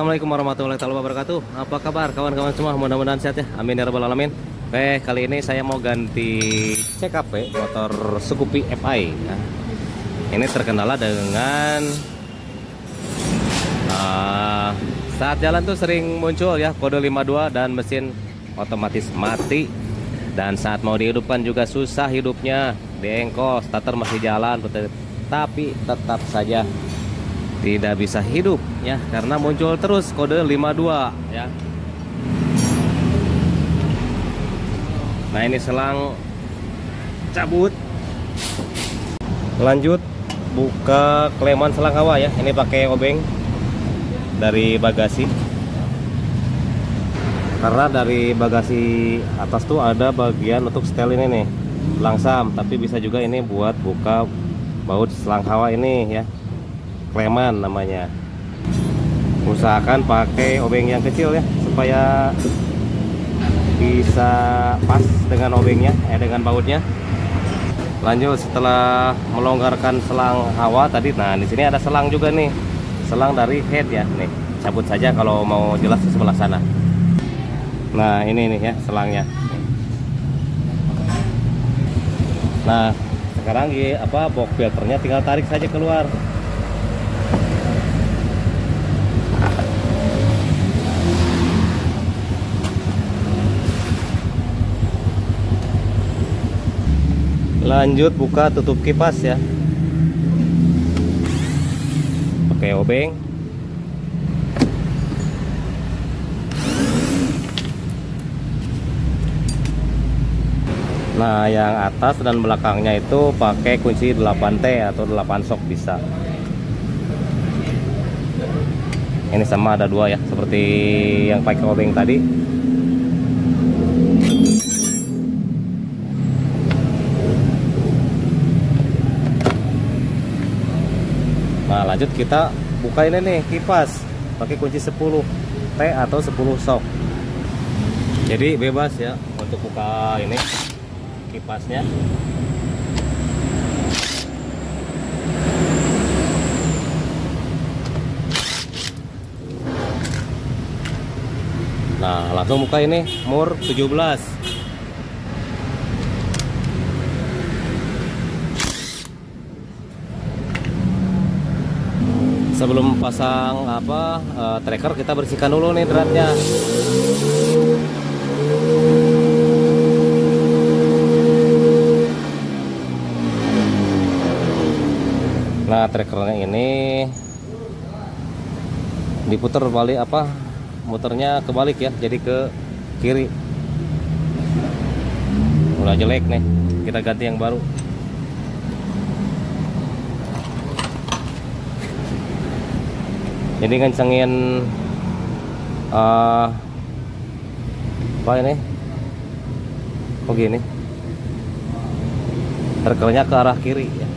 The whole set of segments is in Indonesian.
Assalamualaikum warahmatullahi wabarakatuh. Apa kabar kawan-kawan semua? Mudah-mudahan sehat ya. Amin ya rabbal alamin. Oke, kali ini saya mau ganti CKP motor Scoopy FI ya. Ini terkendala dengan saat jalan tuh sering muncul ya kode 52 dan mesin otomatis mati. Dan saat mau dihidupkan juga susah hidupnya. Diengkol, starter masih jalan, tapi tetap saja tidak bisa hidup ya karena muncul terus kode 52 ya. Nah, ini selang cabut. Lanjut buka kleman selang hawa ya. Ini pakai obeng dari bagasi. Karena dari bagasi atas tuh ada bagian untuk setel ini nih, langsam, tapi bisa juga ini buat buka baut selang hawa ini ya. Kleman namanya. Usahakan pakai obeng yang kecil ya supaya bisa pas dengan obengnya, dengan bautnya. Lanjut setelah melonggarkan selang hawa tadi, nah di sini ada selang juga nih, selang dari head ya. Nih cabut saja kalau mau jelas di sebelah sana. Nah ini nih ya selangnya. Nah sekarang box filternya tinggal tarik saja keluar. Lanjut buka tutup kipas ya, pakai obeng. Nah yang atas dan belakangnya itu pakai kunci 8T atau 8 sok bisa. Ini sama ada dua ya, seperti yang pakai obeng tadi. Nah lanjut kita buka ini nih kipas pakai kunci 10T atau 10 sok. Jadi bebas ya untuk buka ini kipasnya. Nah langsung buka ini mur 17. Sebelum pasang tracker, kita bersihkan dulu nih dratnya. Nah trackernya ini diputar balik muternya kebalik ya, jadi ke kiri. Udah jelek nih, kita ganti yang baru. Jadi ngencengin ini begini, trackernya ke arah kiri ya.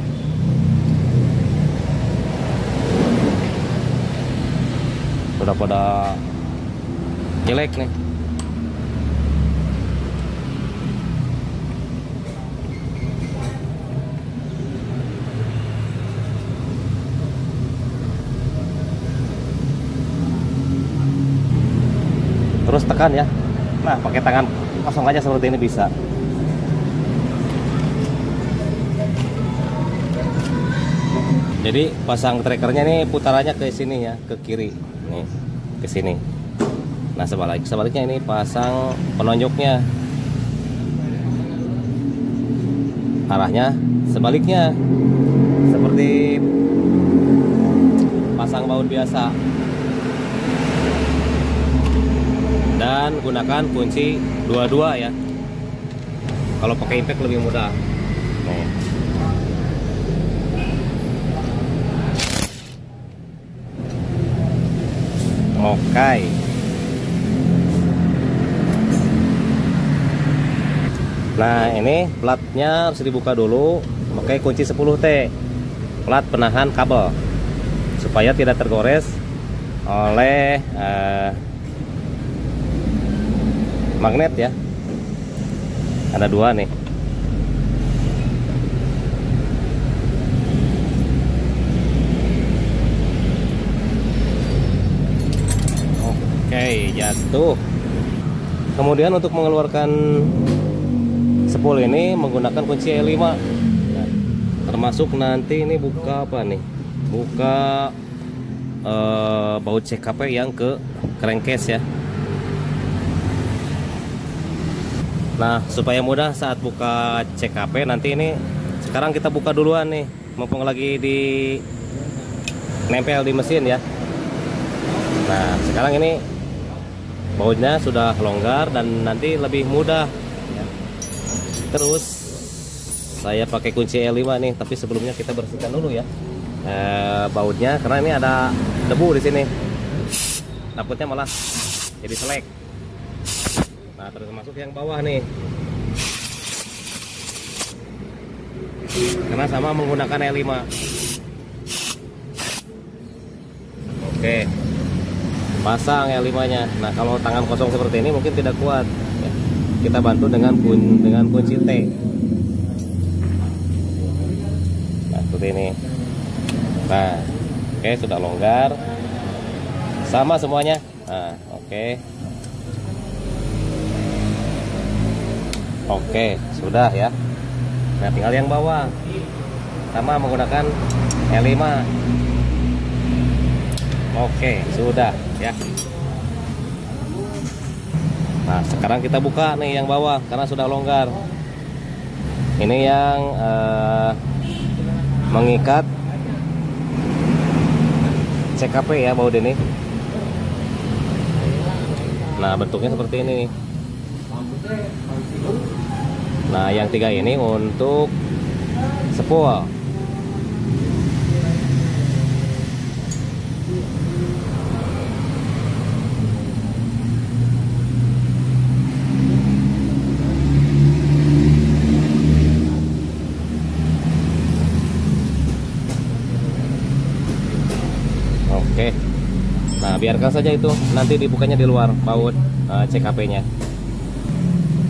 Udah pada jelek nih. Terus tekan ya. Nah pakai tangan kosong aja seperti ini bisa. Jadi pasang trackernya nih putarannya ke sini ya, ke kiri nih, ke sini. Nah sebaliknya ini pasang penonjoknya, arahnya sebaliknya seperti pasang baut biasa. Dan gunakan kunci 22 ya. Kalau pakai impact lebih mudah. Nih. Oke. Nah ini platnya harus dibuka dulu. Pakai kunci 10T. Plat penahan kabel supaya tidak tergores oleh magnet ya. Ada dua nih. Oke, jatuh. Kemudian untuk mengeluarkan spool ini menggunakan kunci E5. Nah, termasuk nanti ini buka apa nih? Buka baut CKP yang ke crankcase ya. Nah, supaya mudah saat buka CKP nanti ini, sekarang kita buka duluan nih, mumpung lagi di nempel di mesin ya. Nah, sekarang ini bautnya sudah longgar dan nanti lebih mudah ya. Terus saya pakai kunci E5 nih, tapi sebelumnya kita bersihkan dulu ya bautnya, karena ini ada debu di sini. Takutnya malah jadi selek. Nah, terus masuk yang bawah nih. Karena sama menggunakan E5. Oke. Pasang E5-nya. Nah, kalau tangan kosong seperti ini mungkin tidak kuat ya. Kita bantu dengan kunci T. Nah, seperti ini. Nah, oke, sudah longgar. Sama semuanya. Nah, oke. Oke, sudah ya. Nah, tinggal yang bawah. Sama menggunakan E5. Oke, sudah ya. Nah, sekarang kita buka nih yang bawah karena sudah longgar. Ini yang mengikat CKP ya, baut ini. Nah, bentuknya seperti ini. Nah, yang 3 ini untuk spool. Oke. Nah, biarkan saja itu, nanti dibukanya di luar baut CKP-nya.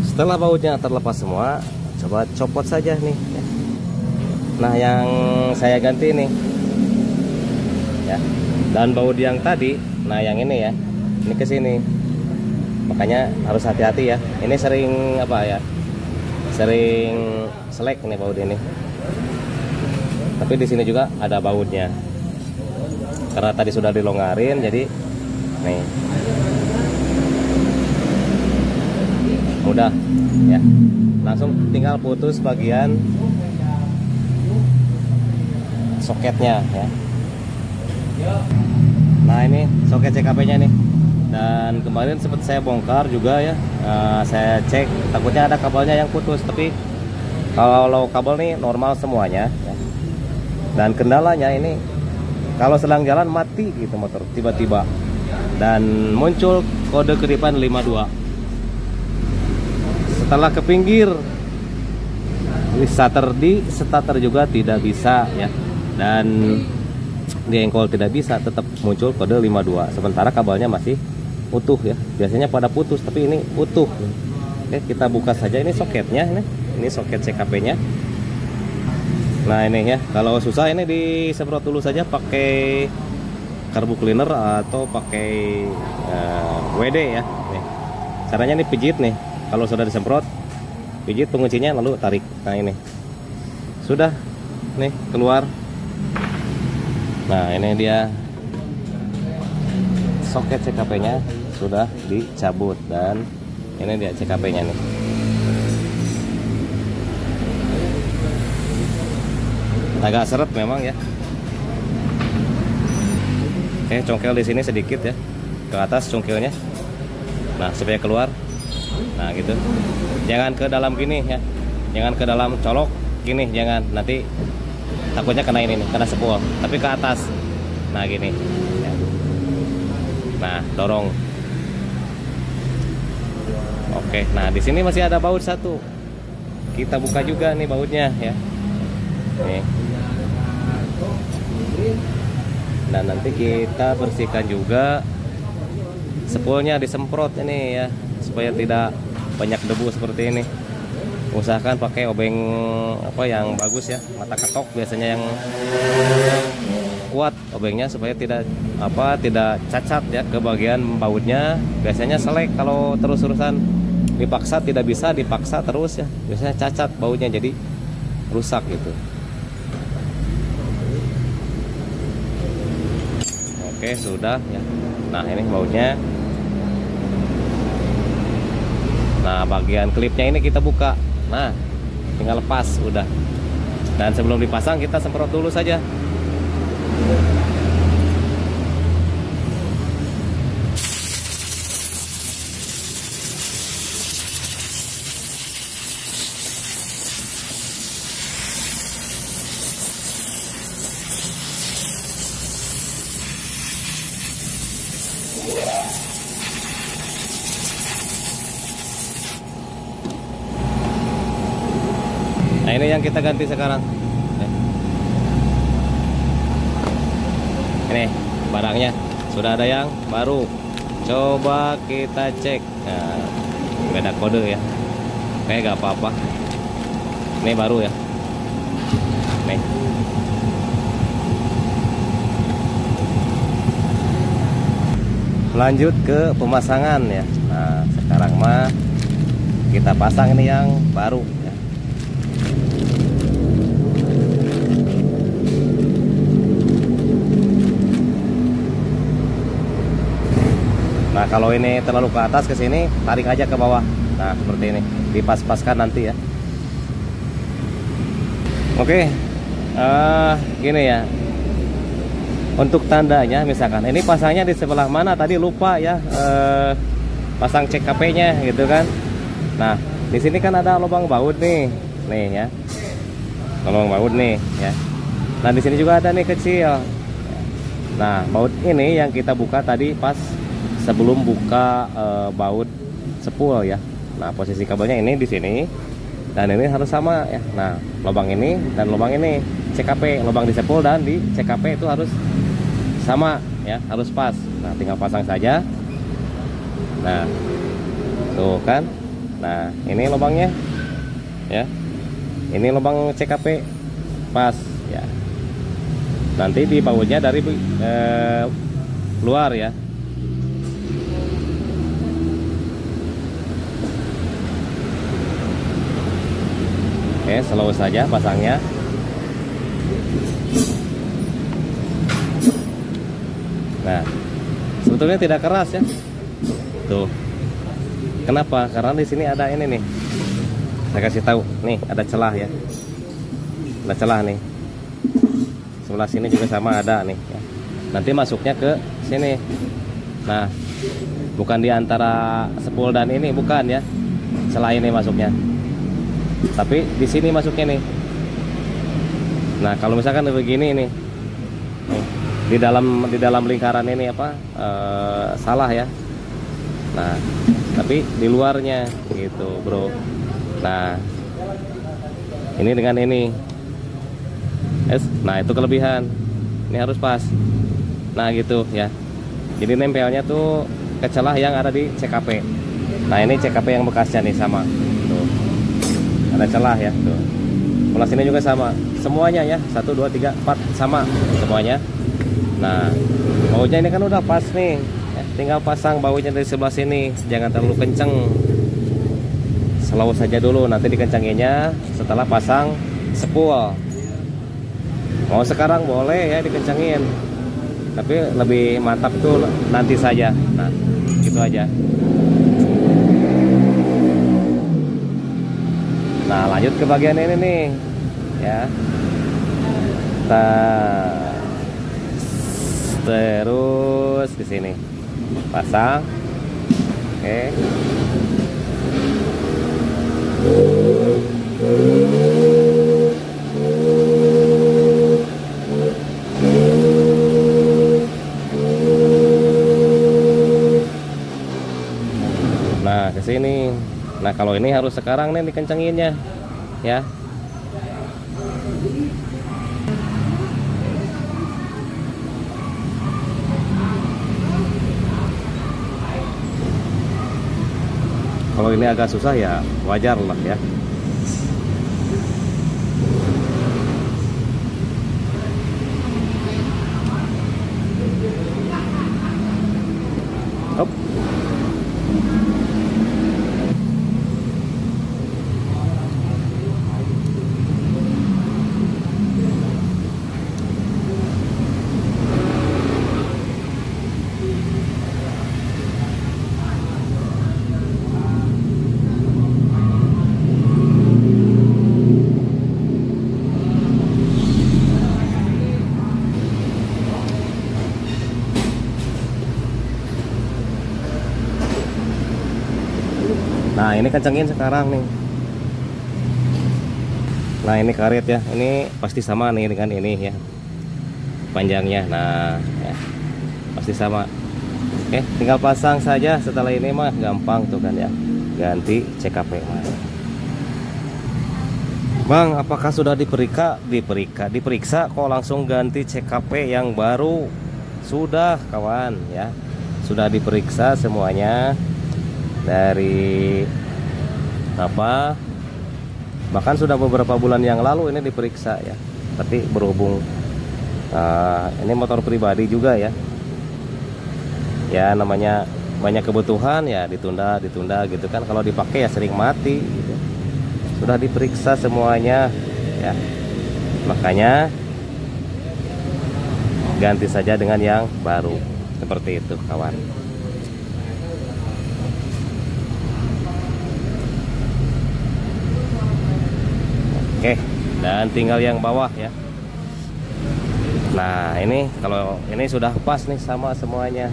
Setelah bautnya terlepas semua, coba copot saja nih ya. Nah, yang saya ganti nih ya. Dan baut yang tadi, nah yang ini ya, ini ke sini. Makanya harus hati-hati ya. Ini sering apa ya? Sering selek nih baut ini. Tapi di sini juga ada bautnya. Karena tadi sudah dilonggarin, jadi nih mudah ya. Langsung tinggal putus bagian soketnya ya. Nah, ini soket CKP-nya nih. Dan kemarin sempat saya bongkar juga ya. Saya cek, takutnya ada kabelnya yang putus, tapi kalau kabel nih normal semuanya ya. Dan kendalanya ini kalau sedang jalan mati gitu motor tiba-tiba, dan muncul kode kedipan 52. Setelah ke pinggir, starter juga tidak bisa ya, dan di engkol tidak bisa, tetap muncul kode 52. Sementara kabelnya masih utuh ya. Biasanya pada putus, tapi ini utuh. Oke, kita buka saja ini soketnya, ini soket CKP-nya. Nah, ini ya, kalau susah ini disemprot dulu saja pakai karbu cleaner atau pakai WD ya. Nih. Caranya nih pijit nih. Kalau sudah disemprot, pijit penguncinya lalu tarik. Nah, ini sudah nih keluar. Nah, ini dia soket CKP-nya sudah dicabut, dan ini dia CKP-nya nih. Agak seret memang ya. Oke, congkel di sini sedikit ya, ke atas congkelnya. Nah, supaya keluar. Nah, gitu. Jangan ke dalam gini ya. Jangan ke dalam colok gini, jangan. Nanti takutnya kena ini nih, kena spool. Tapi ke atas. Nah, gini. Ya. Nah, dorong. Oke, nah di sini masih ada baut satu. Kita buka juga nih bautnya ya. Nih. Dan nanti kita bersihkan juga spoolnya, disemprot ini ya, supaya tidak banyak debu seperti ini. Usahakan pakai obeng apa yang bagus ya, mata ketok biasanya yang kuat obengnya supaya tidak cacat ya ke bagian bautnya. Biasanya selek kalau terus-terusan dipaksa, tidak bisa dipaksa terus ya, biasanya cacat bautnya, jadi rusak gitu. Oke, sudah ya. Nah, ini bautnya. Nah, bagian klipnya ini kita buka. Nah, tinggal lepas udah. Dan sebelum dipasang kita semprot dulu saja. Nah, ini yang kita ganti sekarang. Ini barangnya sudah ada yang baru. Coba kita cek. Nah, beda kode ya. Oke, gak apa-apa. Ini baru ya. Nih. Lanjut ke pemasangan ya. Nah, sekarang mah kita pasang ini yang baru ya. Nah, kalau ini terlalu ke atas ke sini, tarik aja ke bawah. Nah, seperti ini. Dipas-paskan nanti ya. Oke. Gini ya. Untuk tandanya misalkan ini pasangnya di sebelah mana tadi lupa ya. Pasang CKP-nya gitu kan. Nah, di sini kan ada lubang baut nih. Nih ya. Lubang baut nih ya. Nah, di sini juga ada nih kecil. Nah, baut ini yang kita buka tadi pas sebelum buka baut sepul ya. Nah, posisi kabelnya ini di sini dan ini harus sama ya. Nah, lubang ini dan lubang ini CKP, lubang di sepul dan di CKP itu harus sama ya, harus pas. Nah, tinggal pasang saja. Nah, tuh kan. Nah, ini lubangnya ya. Ini lubang CKP pas ya. Nanti di bautnya dari luar ya. Oke, slow saja pasangnya. Nah, sebetulnya tidak keras ya. Tuh. Kenapa? Karena di sini ada ini nih. Saya kasih tahu, nih ada celah ya. Ada celah nih. Sebelah sini juga sama ada nih. Ya. Nanti masuknya ke sini. Nah, bukan di antara sepul dan ini, bukan ya. Celah ini masuknya. Tapi di sini masuknya nih. Nah, kalau misalkan begini nih, di dalam lingkaran ini apa salah ya. Nah, tapi di luarnya gitu, bro. Nah, ini dengan ini. Nah, itu kelebihan. Ini harus pas. Nah, gitu ya. Jadi nempelnya tuh ke celah yang ada di CKP. Nah, ini CKP yang bekasnya nih sama. Tuh. Ada celah ya tuh. Sebelah sini juga sama. Semuanya ya. 1 2 3 4 sama semuanya. Nah, bautnya ini kan udah pas nih. Ya, tinggal pasang bautnya dari sebelah sini. Jangan terlalu kenceng. Slow saja dulu, nanti dikencenginnya setelah pasang sepul. Mau sekarang boleh ya dikencengin. Tapi lebih mantap tuh nanti saja. Nah, gitu aja. Nah, lanjut ke bagian ini nih ya. Terus ke sini pasang. Oke. Nah, ke sini. Nah, kalau ini harus sekarang nih dikencenginnya ya. Kalau ini agak susah ya wajar lah ya. ini kencengin sekarang nih. Nah ini karet ya, ini pasti sama nih dengan ini ya panjangnya. Nah ya, pasti sama. Oke, tinggal pasang saja. Setelah ini mah gampang tuh kan ya, ganti CKP mah. Bang, apakah sudah diperiksa kok langsung ganti CKP yang baru? Sudah kawan ya, sudah diperiksa semuanya dari apa, bahkan sudah beberapa bulan yang lalu ini diperiksa ya. Tapi berhubung ini motor pribadi juga ya, ya namanya banyak kebutuhan ya, ditunda gitu kan. Kalau dipakai ya sering mati gitu. Sudah diperiksa semuanya ya, makanya ganti saja dengan yang baru seperti itu kawan. Oke, dan tinggal yang bawah ya. Nah ini kalau ini sudah pas nih sama semuanya.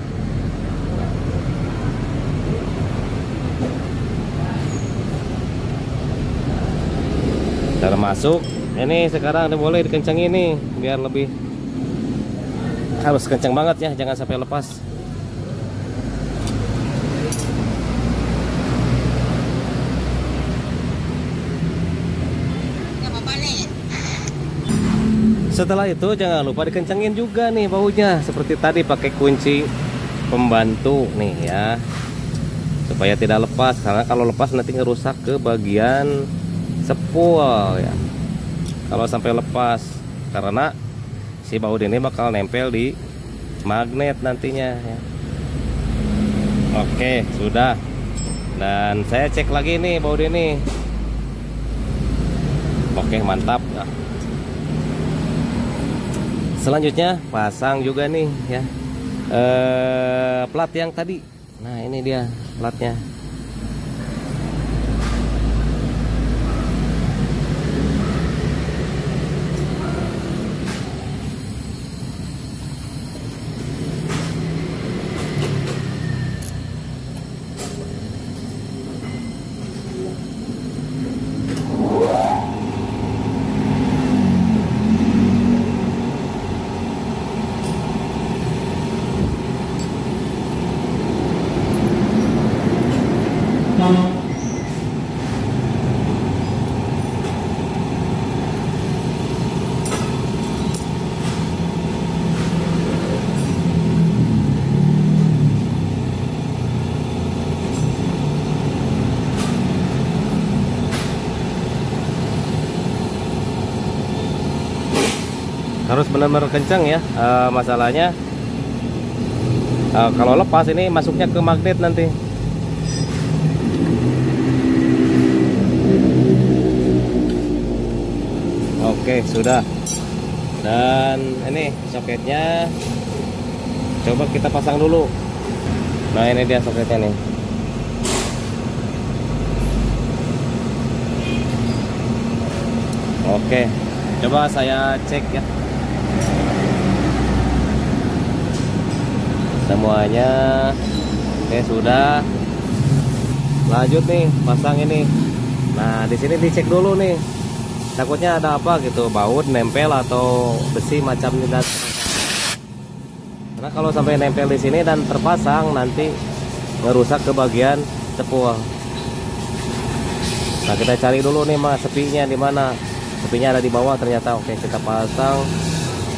Termasuk ini sekarang udah boleh dikencengin nih, biar lebih, harus kenceng banget ya, jangan sampai lepas. Setelah itu jangan lupa dikencengin juga nih baunya, seperti tadi pakai kunci pembantu nih ya, supaya tidak lepas. Karena kalau lepas nanti ngerusak ke bagian sepul ya, kalau sampai lepas, karena si baut ini bakal nempel di magnet nantinya ya. Oke, sudah. Dan saya cek lagi nih baut ini. Oke, mantap ya. Selanjutnya pasang juga nih ya plat yang tadi. Nah ini dia platnya. Harus benar-benar kencang ya. Masalahnya kalau lepas ini masuknya ke magnet nanti. Oke, sudah. Dan ini soketnya coba kita pasang dulu. Nah ini dia soketnya nih. Oke, coba saya cek ya semuanya. Oke, sudah. Lanjut nih pasang ini. Nah di sini dicek dulu nih, takutnya ada apa gitu, baut nempel atau besi macam ini. Karena kalau sampai nempel di sini dan terpasang nanti ngerusak ke bagian sepul. Nah kita cari dulu nih mas sepinya di mana. Sepinya ada di bawah ternyata. Oke, kita pasang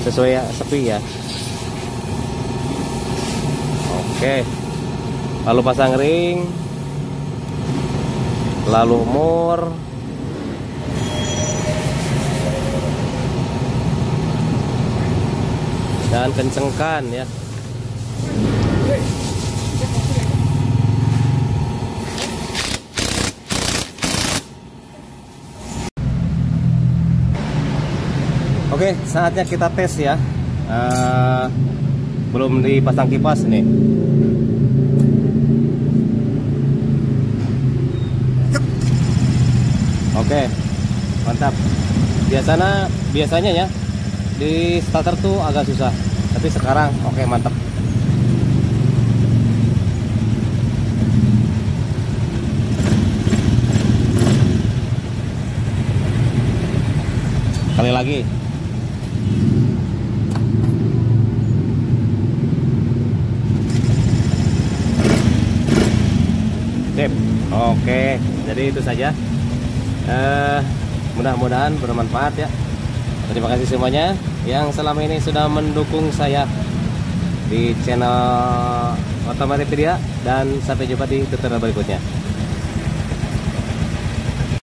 sesuai sepi ya. Oke, lalu pasang ring, lalu mur, dan kencengkan ya. Oke, saatnya kita tes ya. Belum dipasang kipas nih. Oke, mantap. Biasanya ya di starter tuh agak susah, tapi sekarang oke, mantap. Sekali lagi. Sip. Oke, jadi itu saja. Mudah-mudahan bermanfaat ya. Terima kasih semuanya yang selama ini sudah mendukung saya di channel Otomotifpedia, dan sampai jumpa di tutorial berikutnya.